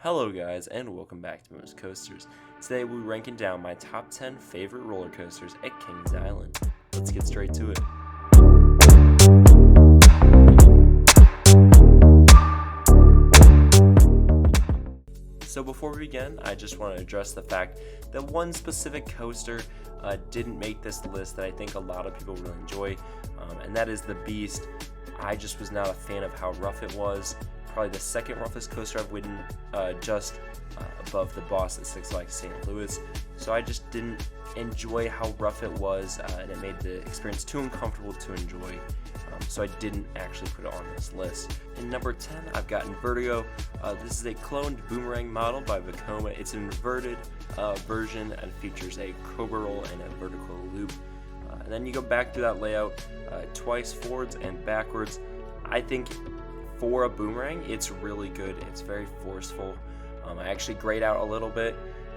Hello guys, and welcome back to Most Coasters. Today we'll be ranking down my top 10 favorite roller coasters at Kings Island. Let's get straight to it. So before we begin, I just want to address the fact that one specific coaster didn't make this list that I think a lot of people really enjoy, and that is the Beast. I just was not a fan of how rough it was. Probably the second roughest coaster I've ridden, just above the Boss at Six Flags St. Louis. So I just didn't enjoy how rough it was, and it made the experience too uncomfortable to enjoy. So I didn't actually put it on this list. In number 10, I've got Invertigo. This is a cloned boomerang model by Vekoma. It's an inverted version and features a cobra roll and a vertical loop. And then you go back through that layout twice forwards and backwards. I think for a boomerang, it's really good. It's very forceful. I actually grayed out a little bit.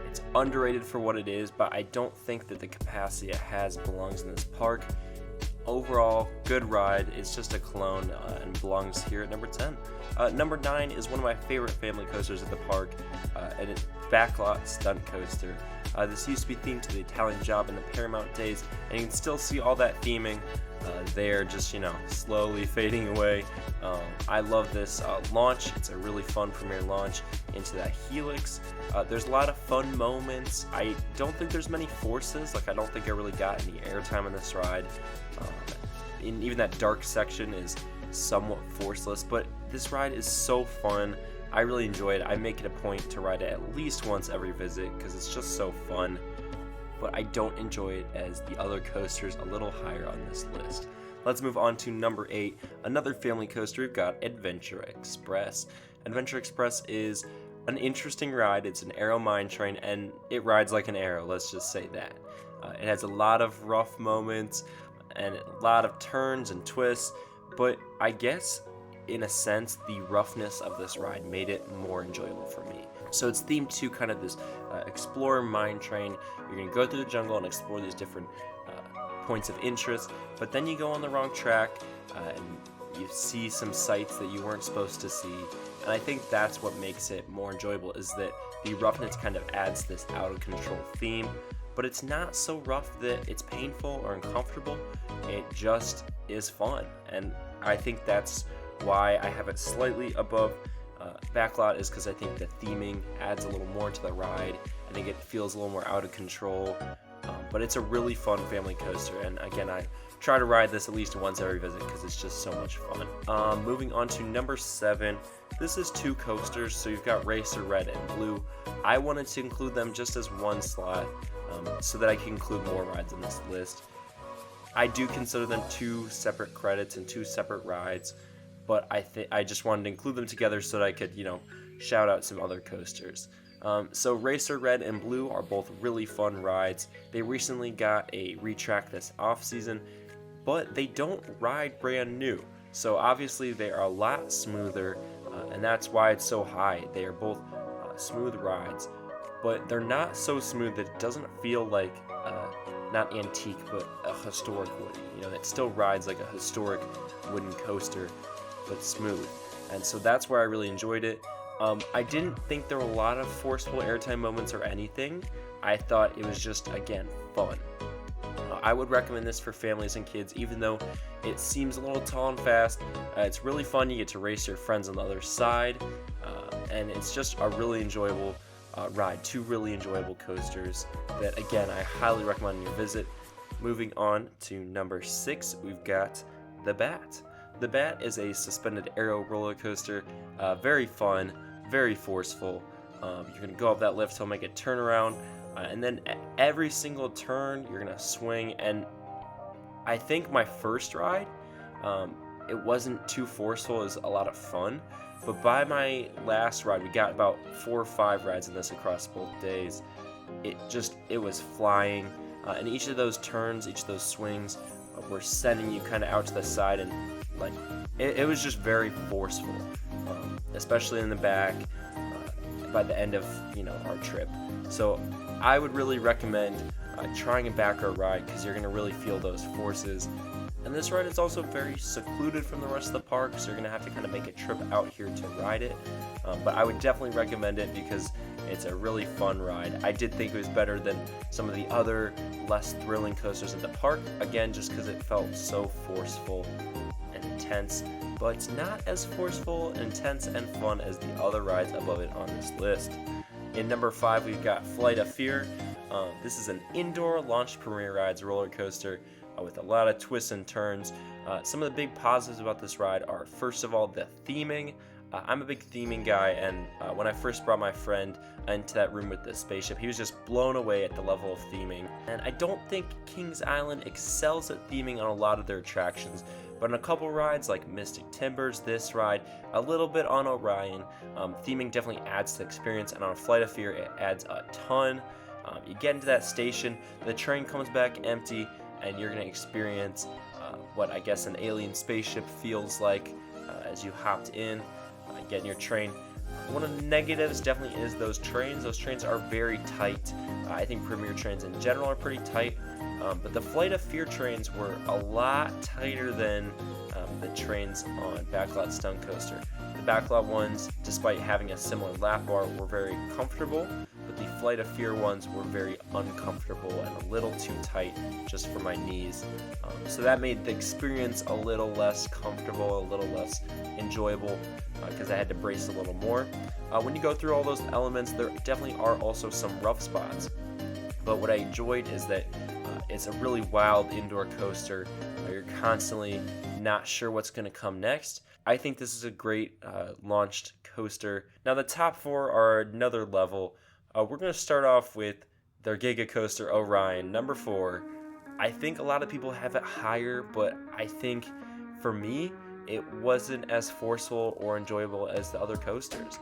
It's underrated for what it is, but I don't think that the capacity it has belongs in this park. Overall, good ride. It's just a clone and belongs here at number 10. Number 9 is one of my favorite family coasters at the park, and it's Backlot Stunt coaster. This used to be themed to the Italian Job in the Paramount days, and you can still see all that theming there, just slowly fading away. I love this launch. It's a really fun premiere launch into that helix. There's a lot of fun moments. I don't think there's many forces. I don't think I really got any airtime on this ride. And even that dark section is somewhat forceless, but this ride is so fun. I really enjoy it. I make it a point to ride it at least once every visit because it's just so fun. But I don't enjoy it as the other coasters a little higher on this list. Let's move on to number 8, another family coaster. We've got Adventure Express. Adventure Express is an interesting ride. It's an arrow mine train, and it rides like an arrow, let's just say that. It has a lot of rough moments and a lot of turns and twists, but I guess in a sense the roughness of this ride made it more enjoyable for me. So it's themed to kind of this explorer mine train. You're going to go through the jungle and explore these different points of interest, but then you go on the wrong track and you see some sights that you weren't supposed to see. And I think that's what makes it more enjoyable, is that the roughness kind of adds this out of control theme, but it's not so rough that it's painful or uncomfortable. It just is fun, and I think that's why I have it slightly above Backlot, is because I think the theming adds a little more to the ride. I think it feels a little more out of control, but it's a really fun family coaster, and again, I try to ride this at least once every visit because it's just so much fun. Moving on to number 7, this is 2 coasters, so you've got Racer Red and Blue. I wanted to include them just as one slot so that I can include more rides in this list. I do consider them 2 separate credits and 2 separate rides, but I just wanted to include them together so that I could, shout out some other coasters. So Racer Red and Blue are both really fun rides. They recently got a retrack this off season, but they don't ride brand new. So obviously they are a lot smoother, and that's why it's so high. They are both smooth rides, but they're not so smooth that it doesn't feel like not antique, but a historic wooden. It still rides like a historic wooden coaster, but smooth. And so that's where I really enjoyed it. I didn't think there were a lot of forceful airtime moments or anything. I thought it was just, again, fun. I would recommend this for families and kids, even though it seems a little tall and fast. It's really fun. You get to race your friends on the other side, and it's just a really enjoyable ride. 2 really enjoyable coasters that, again, I highly recommend your visit. Moving on to number 6, we've got the Bat. The Bat is a suspended arrow roller coaster, very fun, very forceful. You're going to go up that lift hill, make a turnaround, and then at every single turn you're going to swing. And I think my first ride, it wasn't too forceful. It was a lot of fun. But by my last ride, we got about 4 or 5 rides in this across both days. It was flying, and each of those turns, each of those swings were sending you kind of out to the side, and it was just very forceful, especially in the back by the end of our trip. So I would really recommend trying a back row ride because you're going to really feel those forces. And And this ride is also very secluded from the rest of the park, so you're going to have to kind of make a trip out here to ride it. But I would definitely recommend it because it's a really fun ride. I did think it was better than some of the other less thrilling coasters at the park, again just because it felt so forceful and intense, but it's not as forceful, intense, and fun as the other rides above it on this list. In number 5, we've got Flight of Fear. This is an indoor launch premiere rides roller coaster with a lot of twists and turns. Some of the big positives about this ride are, first of all, the theming. I'm a big theming guy, and when I first brought my friend into that room with the spaceship, he was just blown away at the level of theming. And I don't think Kings Island excels at theming on a lot of their attractions, but on a couple rides like Mystic Timbers, this ride, a little bit on Orion, theming definitely adds to the experience, and on Flight of Fear it adds a ton. You get into that station, the train comes back empty, and you're going to experience what I guess an alien spaceship feels like as you hopped in, get in your train. One of the negatives definitely is those trains. Those trains are very tight. I think premier trains in general are pretty tight, but the Flight of Fear trains were a lot tighter than the trains on Backlot Stunt Coaster. The Backlot ones, despite having a similar lap bar, were very comfortable, but the Flight of Fear ones were very uncomfortable and a little too tight just for my knees. So that made the experience a little less comfortable, a little less enjoyable, because I had to brace a little more. When you go through all those elements, there definitely are also some rough spots, but what I enjoyed is that it's a really wild indoor coaster. You're constantly not sure what's going to come next. I think this is a great launched coaster. Now the top 4 are another level. We're going to start off with their Giga Coaster Orion, number 4. I think a lot of people have it higher, but I think for me, it wasn't as forceful or enjoyable as the other coasters.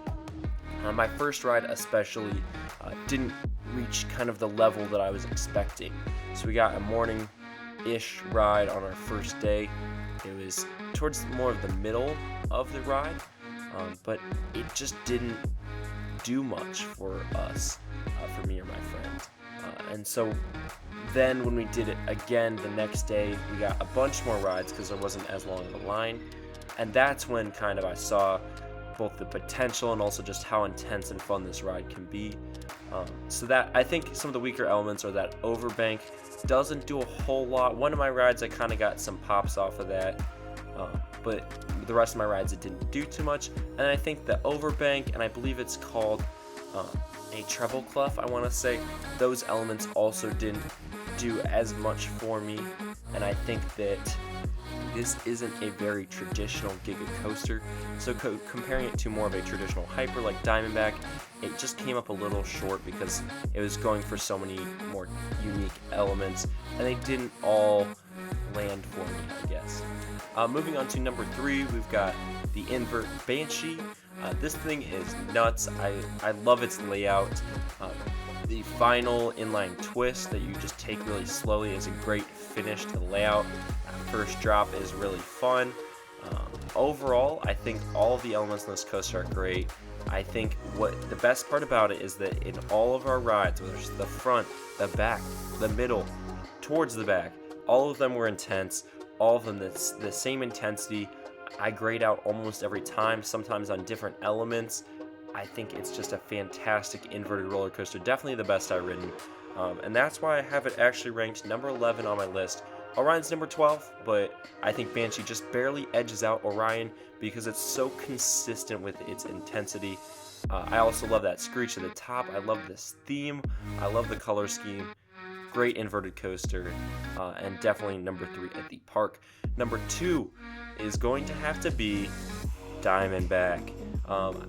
My first ride especially didn't reach kind of the level that I was expecting. So we got a morning-ish ride on our first day. It was towards more of the middle of the ride, but it just didn't do much for us, for me or my friends. And so then when we did it again the next day, we got a bunch more rides because there wasn't as long of a line. And that's when kind of I saw both the potential and also just how intense and fun this ride can be. So that I think some of the weaker elements are that overbank doesn't do a whole lot. One of my rides I kind of got some pops off of that, but the rest of my rides it didn't do too much. And I think the overbank, and I believe it's called a treble clef, I want to say, those elements also didn't do as much for me. And I think that this isn't a very traditional Giga coaster, so comparing it to more of a traditional hyper like Diamondback, it just came up a little short because it was going for so many more unique elements, and they didn't all land for me, I guess. Moving on to number 3, we've got the Invert Banshee. This thing is nuts. I love its layout. The final inline twist that you just take really slowly is a great finish to the layout. First drop is really fun. Overall, I think all of the elements in this coaster are great. I think what the best part about it is that in all of our rides, whether it's the front, the back, the middle, towards the back, all of them were intense. All of them the same intensity. I grade out almost every time, sometimes on different elements. I think it's just a fantastic inverted roller coaster, definitely the best I've ridden. And that's why I have it actually ranked number 11 on my list. Orion's number 12, but I think Banshee just barely edges out Orion because it's so consistent with its intensity. I also love that screech at the top. I love this theme. I love the color scheme. Great inverted coaster, and definitely number 3 at the park. Number 2 is going to have to be Diamondback.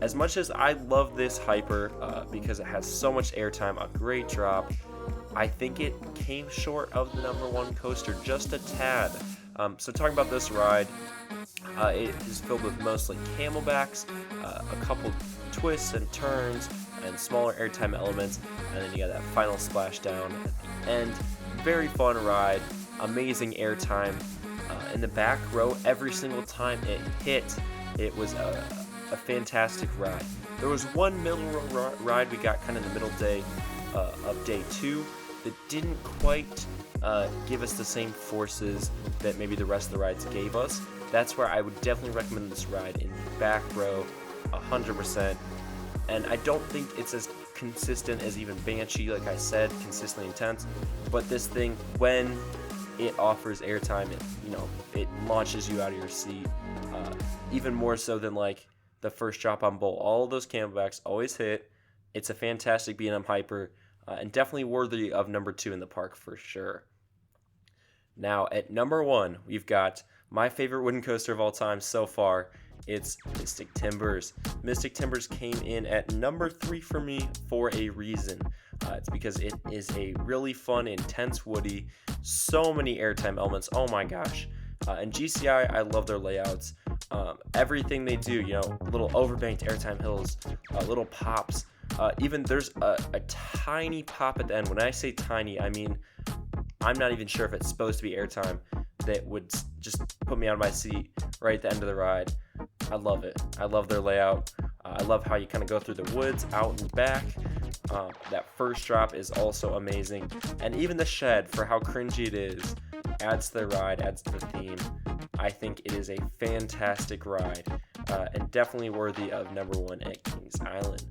As much as I love this hyper because it has so much airtime, a great drop, I think it came short of the number 1 coaster just a tad. So talking about this ride, it is filled with mostly camelbacks, a couple twists and turns, and smaller airtime elements, and then you got that final splashdown at the end. Very fun ride, amazing airtime. In the back row, every single time it hit, it was a fantastic ride. There was one middle row ride we got kind of in the middle day of day 2, that didn't quite give us the same forces that maybe the rest of the rides gave us. That's where I would definitely recommend this ride in the back row, 100%. And I don't think it's as consistent as even Banshee, like I said, consistently intense. But this thing, when it offers airtime, it launches you out of your seat, even more so than like the first drop on Bolt. All of those camelbacks always hit. It's a fantastic B&M hyper, and definitely worthy of number 2 in the park for sure. Now at number 1, we've got my favorite wooden coaster of all time so far. It's Mystic Timbers. Mystic Timbers came in at number 3 for me for a reason. It's because it is a really fun, intense woody, so many airtime elements. Oh my gosh. And GCI, I love their layouts. Everything they do, little overbanked airtime hills, little pops. Even there's a tiny pop at the end. When I say tiny, I mean I'm not even sure if it's supposed to be airtime, that would just put me out of my seat right at the end of the ride. I love it. I love their layout. I love how you kind of go through the woods, out and back. That first drop is also amazing. And even the shed, for how cringy it is, adds to the ride, adds to the theme. I think it is a fantastic ride, and definitely worthy of number 1 at Kings Island.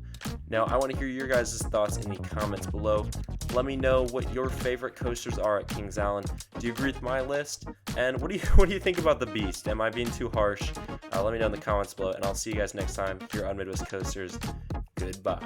Now, I want to hear your guys' thoughts in the comments below. Let me know what your favorite coasters are at Kings Island. Do you agree with my list? And what do you think about the Beast? Am I being too harsh? Let me know in the comments below, and I'll see you guys next time here on Midwest Coasters. Goodbye.